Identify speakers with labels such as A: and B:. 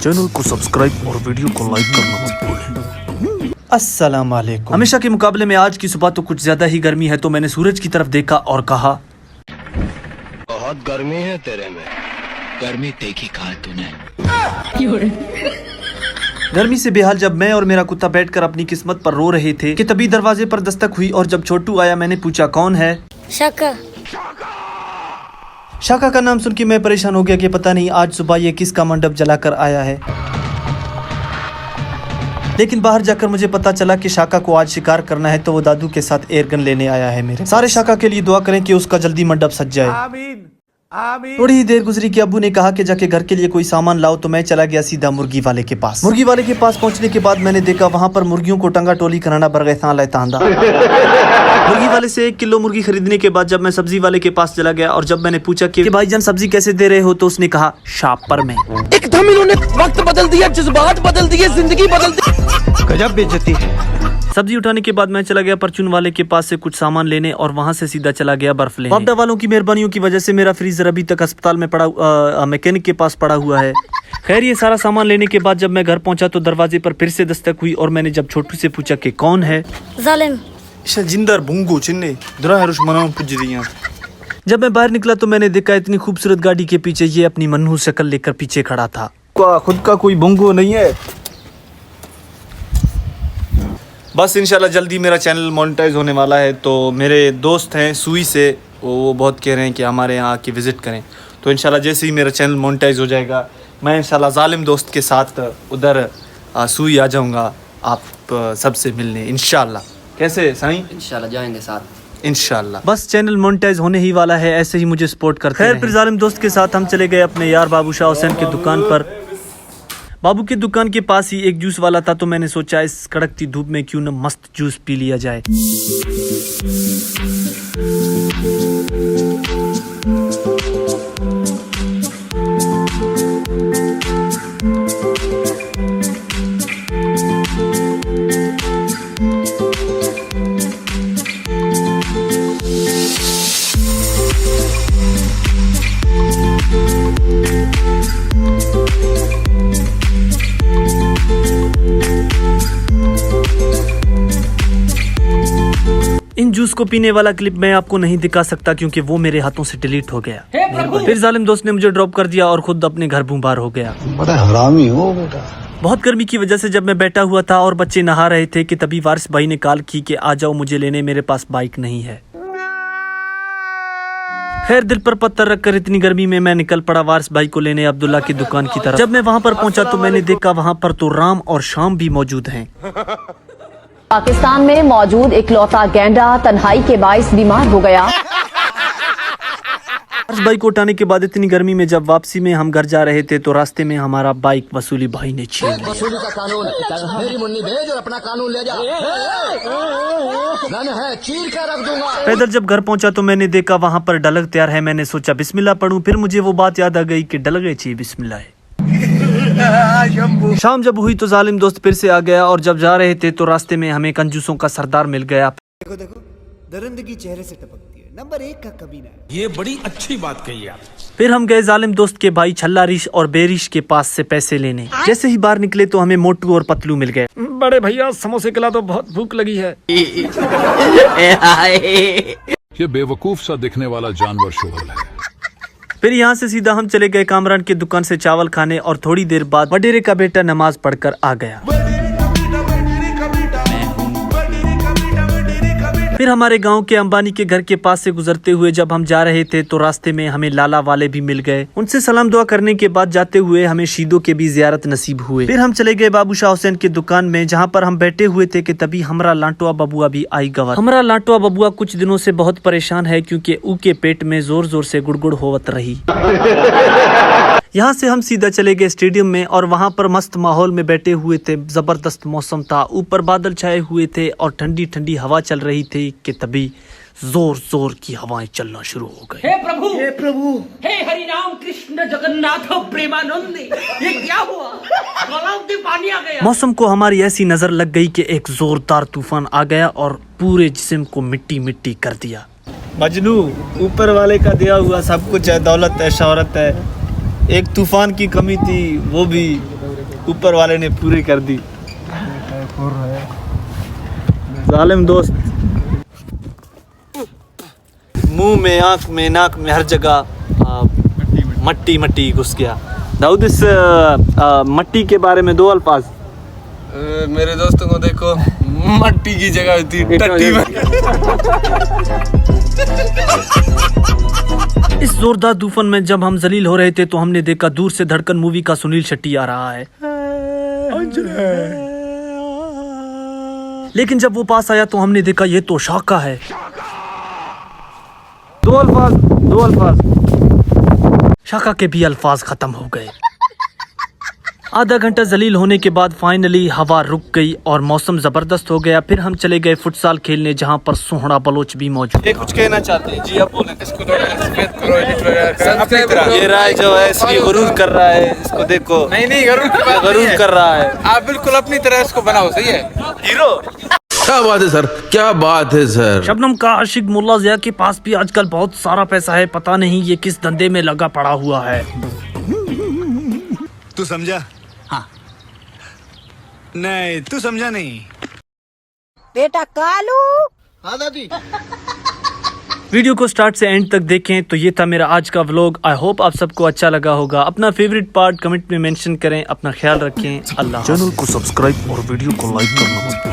A: Channel को subscribe और video को लाइक करना मत भूलें।
B: अस्सलाम वालेकुम।
A: हमेशा के मुकाबले में आज की सुबह तो कुछ ज्यादा ही गर्मी है, तो मैंने सूरज की तरफ देखा और कहा,
C: बहुत गर्मी है तेरे में।
D: गर्मी देखी कहा है तूने।
A: गर्मी से बेहाल जब मैं और मेरा कुत्ता बैठकर अपनी किस्मत पर रो रहे थे कि तभी दरवाजे पर दस्तक हुई और जब छोटू आया मैंने पूछा कौन है।
E: शाका।
B: शाका का नाम सुन के मैं परेशान हो गया कि पता नहीं आज सुबह ये किसका मंडप जलाकर आया है। लेकिन बाहर जाकर मुझे पता चला कि शाका को आज शिकार करना है, तो वो दादू के साथ एयरगन लेने आया है। मेरे सारे शाका के लिए दुआ करें कि उसका जल्दी मंडप सज जाए।
F: आमीन आमीन।
B: थोड़ी ही देर गुजरी कि अब्बू ने कहा कि जाके घर के लिए कोई सामान लाओ, तो मैं चला गया सीधा मुर्गी वाले के पास। मुर्गी वाले के पास पहुंचने के बाद मैंने देखा वहां पर मुर्गियों को टंगा टोली कराना बरगैसांदा। मुर्गी वाले से 1 किलो मुर्गी खरीदने के बाद जब मैं सब्जी वाले के पास चला गया और जब मैंने पूछा कि भाईजान सब्जी कैसे दे रहे हो, तो उसने कहा शापर में।
F: एकदम इन्होंने वक्त बदल दिया, जज्बात बदल दिए, जिंदगी बदल दी। गजब बेइज्जती है।
A: सब्जी उठाने के बाद मैं चला गया परचून वाले के पास से कुछ सामान लेने और वहां से सीधा चला गया बर्फ लेने। वापडा वालों की मेहरबानियों की वजह से मेरा फ्रीजर अभी तक अस्पताल में पड़ा मैकेनिक के पास पड़ा हुआ है। खैर ये सारा सामान लेने के बाद जब मैं घर पहुंचा तो दरवाजे पर फिर से दस्तक हुई और मैंने जब छोटू से पूछा कि कौन है।
E: जालिम।
B: जिंदर बुंगू चिन्ने पुजरियां।
A: जब मैं बाहर निकला तो मैंने देखा इतनी खूबसूरत गाड़ी के पीछे ये अपनी मनहूस शक्ल लेकर पीछे खड़ा था।
B: खुद का कोई बुंगू नहीं है। बस इंशाल्लाह जल्दी मेरा चैनल मोनेटाइज होने वाला है, तो मेरे दोस्त हैं सुई से, वो बहुत कह रहे हैं कि हमारे यहाँ आके विज़िट करें। तो इंशाल्लाह जैसे ही मेरा चैनल मोनेटाइज हो जाएगा मैं इंशाल्लाह जालिम दोस्त के साथ उधर सुई आ जाऊँगा आप सबसे मिलने इंशाल्लाह। कैसे साईं?
D: इंशाल्लाह जाएंगे साथ
A: इंशाल्लाह। बस चैनल मोनेटाइज होने ही वाला है, ऐसे ही मुझे सपोर्ट करते हैं। फिर जालिम दोस्त के साथ हम चले गए अपने यार बाबू शाह हुसैन की दुकान पर। बाबू की दुकान के पास ही एक जूस वाला था, तो मैंने सोचा इस कड़कती धूप में क्यों न मस्त जूस पी लिया जाए। इन जूस को पीने वाला क्लिप मैं आपको नहीं दिखा सकता क्योंकि वो मेरे हाथों से डिलीट हो गया। फिर जालिम दोस्त ने मुझे ड्रॉप कर दिया और खुद अपने घर बूमबार हो गया।
C: बड़ा हरामी हो बेटा।
A: बहुत गर्मी की वजह से जब मैं बैठा हुआ था और बच्चे नहा रहे थे कि तभी वारिस भाई ने कॉल की कि आ जाओ मुझे लेने, मेरे पास बाइक नहीं है। खैर दिल पर पत्थर रखकर इतनी गर्मी में मैं निकल पड़ा वारिस भाई को लेने अब्दुल्ला की दुकान की तरफ। जब मैं वहाँ पर पहुँचा तो मैंने देखा वहाँ पर तो राम और शाम भी मौजूद हैं।
G: पाकिस्तान में मौजूद इकलौता गैंडा तन्हाई के बाइस बीमार हो गया।
A: बाइक को उठाने के बाद इतनी गर्मी में जब वापसी में हम घर जा रहे थे तो रास्ते में हमारा बाइक वसूली भाई ने छीन लिया।
C: वसूली का कानून मेरी मुन्नी भेज और अपना कानून ले जा। है चीर के रख दूंगा।
A: पैदल जब घर पहुंचा तो मैंने देखा वहां पर डलग तैयार है। मैंने सोचा बिस्मिल्लाह पढ़ूं, फिर मुझे वो बात याद आ गई कि डलगे चाहिए बिस्मिल्लाह है। शाम जब हुई तो जालिम दोस्त फिर से आ गया और जब जा रहे थे तो रास्ते में हमें कंजूसों का सरदार मिल गया।
F: देखो देखो दरिंदगी चेहरे से टपकती है, नंबर 1 का कमीना है। ये बड़ी अच्छी बात कही आप।
A: फिर हम गए जालिम दोस्त के भाई छल्ला रीश और बेरिश के पास से पैसे लेने। जैसे ही बाहर निकले तो हमें मोटू और पतलू मिल गए।
F: बड़े भैया समोसे खिला तो बहुत भूख लगी है।
H: ये बेवकूफ सा दिखने वाला जानवर शोहल है।
A: फिर यहाँ से सीधा हम चले गए कामरान की दुकान से चावल खाने और थोड़ी देर बाद वडेरे का बेटा नमाज पढ़कर आ गया। फिर हमारे गांव के अंबानी के घर के पास से गुजरते हुए जब हम जा रहे थे तो रास्ते में हमें लाला वाले भी मिल गए। उनसे सलाम दुआ करने के बाद जाते हुए हमें शीदों के भी जियारत नसीब हुए। फिर हम चले गए बाबू शाह हुसैन की दुकान में जहां पर हम बैठे हुए थे कि तभी हमारा लांटुआ बबुआ भी आई गवा। हमारा लांटुआ बबुआ कुछ दिनों से बहुत परेशान है क्योंकि ऊ के पेट में जोर जोर से गुड़गुड़ होवत रही। यहाँ से हम सीधा चले गए स्टेडियम में और वहाँ पर मस्त माहौल में बैठे हुए थे। जबरदस्त मौसम था, ऊपर बादल छाए हुए थे और ठंडी ठंडी हवा चल रही थी कि तभी जोर जोर की हवाएं चलना शुरू हो गई।
I: हे प्रभु, हे प्रभु, हे हरि राम कृष्ण जगन्नाथ प्रेमानंद, ये क्या हुआ? गलाव में पानी आ गया।
A: मौसम को हमारी ऐसी नजर लग गई कि एक जोरदार तूफान आ गया और पूरे जिस्म को मिट्टी मिट्टी कर दिया।
B: मजनू ऊपर वाले का दिया हुआ सब कुछ है, दौलत है, शोहरत है, एक तूफान की कमी थी वो भी ऊपर वाले ने पूरी कर दी। जालिम दोस्त, मुंह में, आंख में, नाक में, हर जगह मट्टी मट्टी घुस गया। दाऊद, इस मट्टी के बारे में 2 अल्फाज।
E: मेरे दोस्तों को देखो, मट्टी की जगह होती टट्टी में।
A: इस जोरदार तूफान में जब हम जलील हो रहे थे तो हमने देखा दूर से धड़कन मूवी का सुनील शेट्टी आ रहा है। लेकिन जब वो पास आया तो हमने देखा ये तो शाका है।
B: 2 अल्फाज।
A: शाका के भी अल्फाज खत्म हो गए। आधा घंटा जलील होने के बाद फाइनली हवा रुक गई और मौसम जबरदस्त हो गया। फिर हम चले गए फुटसाल खेलने, जहां पर सोहना बलोच भी मौजूद।
B: ये कुछ कहना चाहते हैं जी, आप बोलें।
E: इसको सफेद करो, एडिट वगैरह अपनी तरह।
B: ये राय जो है इसलिए गरूर कर रहा है, इसको देखो।
E: नहीं
B: गरूर कर रहा है।
E: आप बिल्कुल अपनी तरह इसको बनाओ, सही है
B: हीरो।
J: क्या बात है सर, क्या बात है सर।
A: शबनम का आशिक मुल्ला जिया के पास भी आजकल बहुत सारा पैसा है, पता नहीं ये किस धंधे में लगा पड़ा हुआ है।
F: तू समझा? हाँ। नहीं, तू समझा नहीं।
K: बेटा कालू।
C: हाँ दादी।
A: वीडियो को स्टार्ट से एंड तक देखें। तो ये था मेरा आज का व्लॉग। आई होप आप सबको अच्छा लगा होगा। अपना फेवरेट पार्ट कमेंट में मेंशन करें। अपना ख्याल रखें। अल्लाह।
L: चैनल को सब्सक्राइब और वीडियो को लाइक करना मत